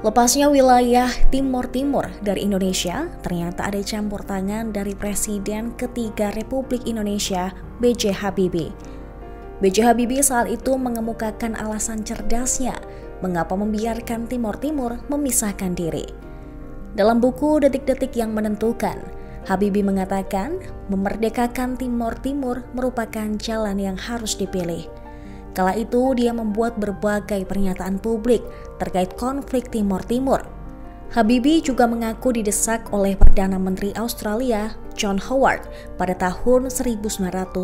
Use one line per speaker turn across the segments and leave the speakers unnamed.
Lepasnya wilayah Timor Timur dari Indonesia, ternyata ada campur tangan dari Presiden ketiga Republik Indonesia, B.J. Habibie. B.J. Habibie saat itu mengemukakan alasan cerdasnya mengapa membiarkan Timor Timur memisahkan diri. Dalam buku Detik-Detik yang Menentukan, Habibie mengatakan memerdekakan Timor Timur merupakan jalan yang harus dipilih. Kala itu dia membuat berbagai pernyataan publik terkait konflik Timor Timur. Habibie juga mengaku didesak oleh Perdana Menteri Australia John Howard pada tahun 1998.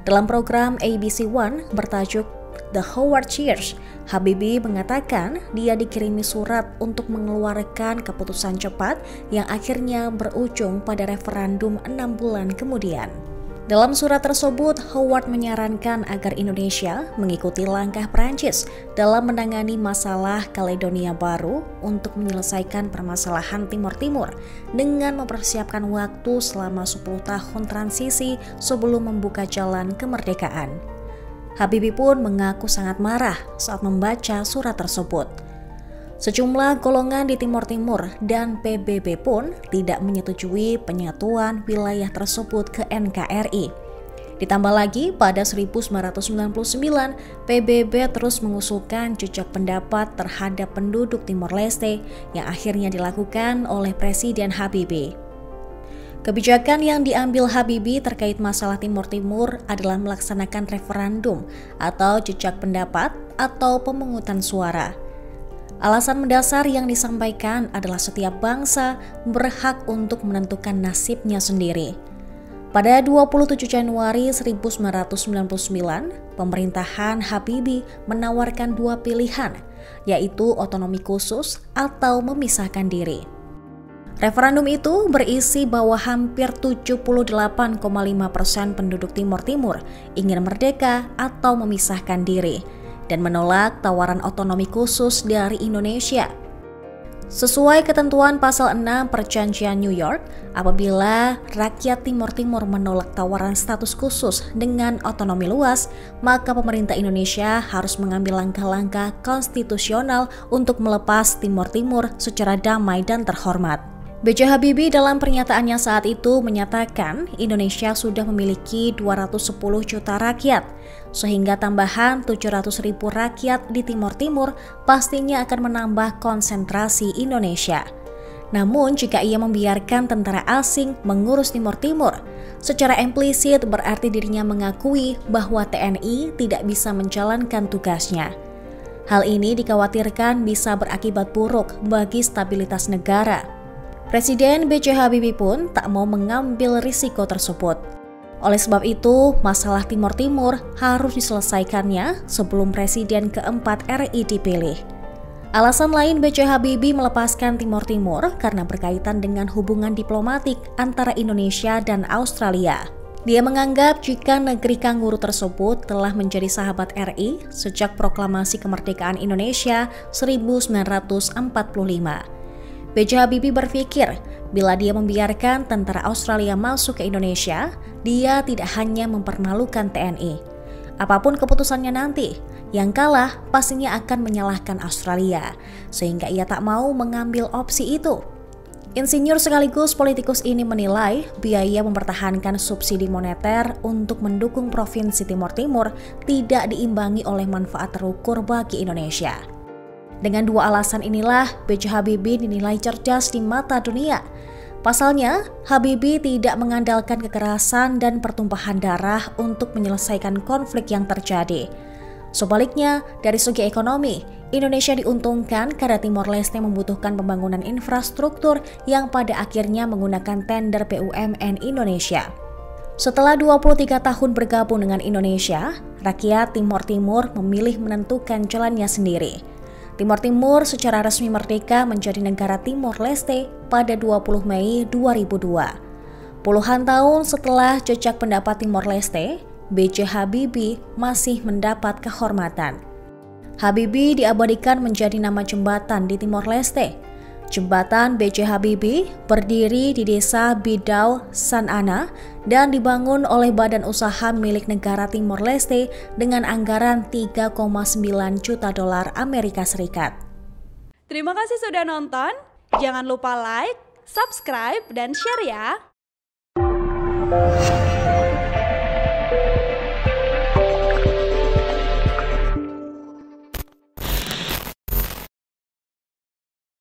Dalam program ABC One bertajuk The Howard Years, Habibie mengatakan dia dikirimi surat untuk mengeluarkan keputusan cepat yang akhirnya berujung pada referendum 6 bulan kemudian. Dalam surat tersebut, Howard menyarankan agar Indonesia mengikuti langkah Prancis dalam menangani masalah Kaledonia Baru untuk menyelesaikan permasalahan Timor Timur dengan mempersiapkan waktu selama 10 tahun transisi sebelum membuka jalan kemerdekaan. Habibie pun mengaku sangat marah saat membaca surat tersebut. Sejumlah golongan di Timor Timur dan PBB pun tidak menyetujui penyatuan wilayah tersebut ke NKRI. Ditambah lagi, pada 1999, PBB terus mengusulkan jejak pendapat terhadap penduduk Timor Leste yang akhirnya dilakukan oleh Presiden Habibie. Kebijakan yang diambil Habibie terkait masalah Timor Timur adalah melaksanakan referendum atau jejak pendapat atau pemungutan suara. Alasan mendasar yang disampaikan adalah setiap bangsa berhak untuk menentukan nasibnya sendiri. Pada 27 Januari 1999, pemerintahan Habibie menawarkan dua pilihan, yaitu otonomi khusus atau memisahkan diri. Referendum itu berisi bahwa hampir 78,5% penduduk Timor Timur ingin merdeka atau memisahkan diri dan menolak tawaran otonomi khusus dari Indonesia. Sesuai ketentuan pasal 6 Perjanjian New York, apabila rakyat Timor Timur menolak tawaran status khusus dengan otonomi luas, maka pemerintah Indonesia harus mengambil langkah-langkah konstitusional untuk melepas Timor Timur secara damai dan terhormat. B.J. Habibie dalam pernyataannya saat itu menyatakan Indonesia sudah memiliki 210 juta rakyat, sehingga tambahan 700.000 rakyat di Timor Timur pastinya akan menambah konsentrasi Indonesia. Namun jika ia membiarkan tentara asing mengurus Timor Timur, secara implisit berarti dirinya mengakui bahwa TNI tidak bisa menjalankan tugasnya. Hal ini dikhawatirkan bisa berakibat buruk bagi stabilitas negara. Presiden B.J. Habibie pun tak mau mengambil risiko tersebut. Oleh sebab itu, masalah Timor Timur harus diselesaikannya sebelum Presiden keempat RI dipilih. Alasan lain B.J. Habibie melepaskan Timor Timur karena berkaitan dengan hubungan diplomatik antara Indonesia dan Australia. Dia menganggap jika negeri kanguru tersebut telah menjadi sahabat RI sejak proklamasi kemerdekaan Indonesia 1945. B.J. Habibie berpikir, bila dia membiarkan tentara Australia masuk ke Indonesia, dia tidak hanya mempermalukan TNI. Apapun keputusannya nanti, yang kalah pastinya akan menyalahkan Australia, sehingga ia tak mau mengambil opsi itu. Insinyur sekaligus politikus ini menilai biaya mempertahankan subsidi moneter untuk mendukung Provinsi Timor Timur tidak diimbangi oleh manfaat terukur bagi Indonesia. Dengan dua alasan inilah, B.J. Habibie dinilai cerdas di mata dunia. Pasalnya, Habibie tidak mengandalkan kekerasan dan pertumpahan darah untuk menyelesaikan konflik yang terjadi. Sebaliknya, dari segi ekonomi, Indonesia diuntungkan karena Timor Leste membutuhkan pembangunan infrastruktur yang pada akhirnya menggunakan tender BUMN Indonesia. Setelah 23 tahun bergabung dengan Indonesia, rakyat Timor Timur memilih menentukan jalannya sendiri. Timor Timur secara resmi merdeka menjadi negara Timor Leste pada 20 Mei 2002. Puluhan tahun setelah jejak pendapat Timor Leste, B.J. Habibie masih mendapat kehormatan. Habibie diabadikan menjadi nama jembatan di Timor Leste. Jembatan B.J. Habibie berdiri di desa Bidau, San Ana dan dibangun oleh badan usaha milik negara Timor Leste dengan anggaran $3,9 juta Amerika Serikat.
Terima kasih sudah nonton. Jangan lupa like, subscribe, dan share ya.